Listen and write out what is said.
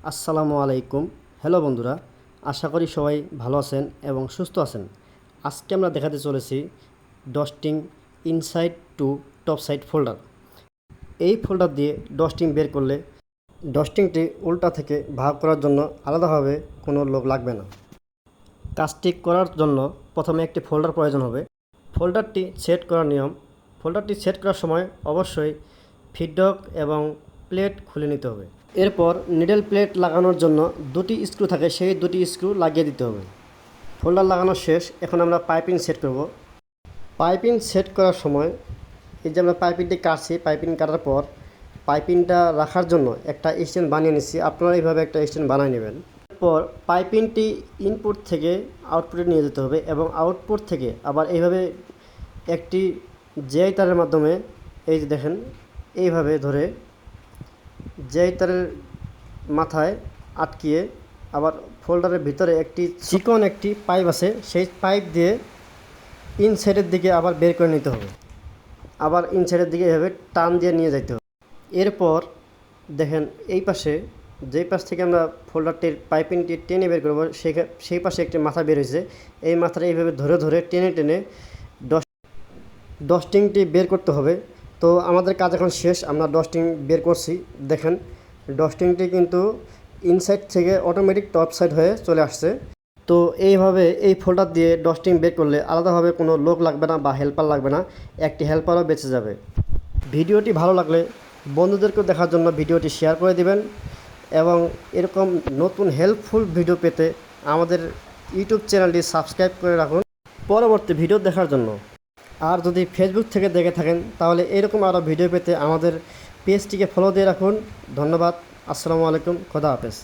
আসসালামু আলাইকুম। হ্যালো বন্ধুরা, আশা করি সবাই ভালো আছেন এবং সুস্থ আছেন। আজকে আমরা দেখাতে চলেছি dusting inside to top side folder. এই ফোল্ডার দিয়ে ডস্টিং বের করলে ডস্টিংটি উল্টা থেকে ভাগ করার জন্য আলাদাভাবে কোনো লোক লাগবে না। কাজটি করার জন্য প্রথমে একটি ফোল্ডার প্রয়োজন হবে। ফোল্ডারটি সেট করার নিয়ম: ফোল্ডারটি সেট করার সময় অবশ্যই ফিডডক এবং প্লেট খুলে নিতে হবে। এরপর নিডল প্লেট লাগানোর জন্য দুটি স্ক্রু থাকে, সেই দুটি স্ক্রু লাগিয়ে দিতে হবে। ফোল্ডার লাগানো শেষ। এখন আমরা পাইপিং সেট করব। পাইপিং সেট করার সময় এই যে আমরা পাইপিংটি কাটছি, পাইপিং কাটার পর পাইপিংটা রাখার জন্য একটা স্ট্যান্ড বানিয়ে নিচ্ছি। আপনারা এইভাবে একটা স্ট্যান্ড বানিয়ে নেবেন। এরপর পাইপিংটি ইনপুট থেকে আউটপুটে নিয়ে যেতে হবে এবং আউটপুট থেকে আবার এইভাবে একটি জেআই তারের মাধ্যমে, এই যে দেখেন, এইভাবে ধরে জেআই তারের মাথায় আটকিয়ে আবার ফোল্ডারের ভিতরে একটি চিকন একটি পাইপ আছে, সেই পাইপ দিয়ে ইনসাইডের দিকে আবার বের করে নিতে হবে। আবার ইনসাইডের দিকে এভাবে টান দিয়ে নিয়ে যেতে হবে। এরপর দেখেন এই পাশে, যেই পাশ থেকে আমরা ফোল্ডারটির পাইপিংটি টেনে বের করবো, সেই পাশে একটি মাথা বের হয়েছে। এই মাথাটা এইভাবে ধরে ধরে টেনে টেনে ডস্টিংটি বের করতে হবে। তো আমাদের কাজ এখন শেষ, আমরা ডস্টিং বের করছি। দেখেন ডস্টিংটি কিন্তু ইনসাইড থেকে অটোমেটিক টপ সাইড হয়ে চলে আসছে। তো এইভাবে এই ফোল্ডার দিয়ে ডস্টিং বের করলে আলাদাভাবে কোনো লোক লাগবে না বা হেল্পার লাগবে না, একটি হেল্পারও বেঁচে যাবে। ভিডিওটি ভালো লাগলে বন্ধুদেরকেও দেখার জন্য ভিডিওটি শেয়ার করে দিবেন এবং এরকম নতুন হেল্পফুল ভিডিও পেতে আমাদের ইউটিউব চ্যানেলটি সাবস্ক্রাইব করে রাখুন পরবর্তী ভিডিও দেখার জন্য। আর যদি ফেসবুক থেকে দেখে থাকেন তাহলে এরকম আরও ভিডিও পেতে আমাদের পেজটিকে ফলো দিয়ে রাখুন। ধন্যবাদ। আসসালামু আলাইকুম। খোদা হাফেজ।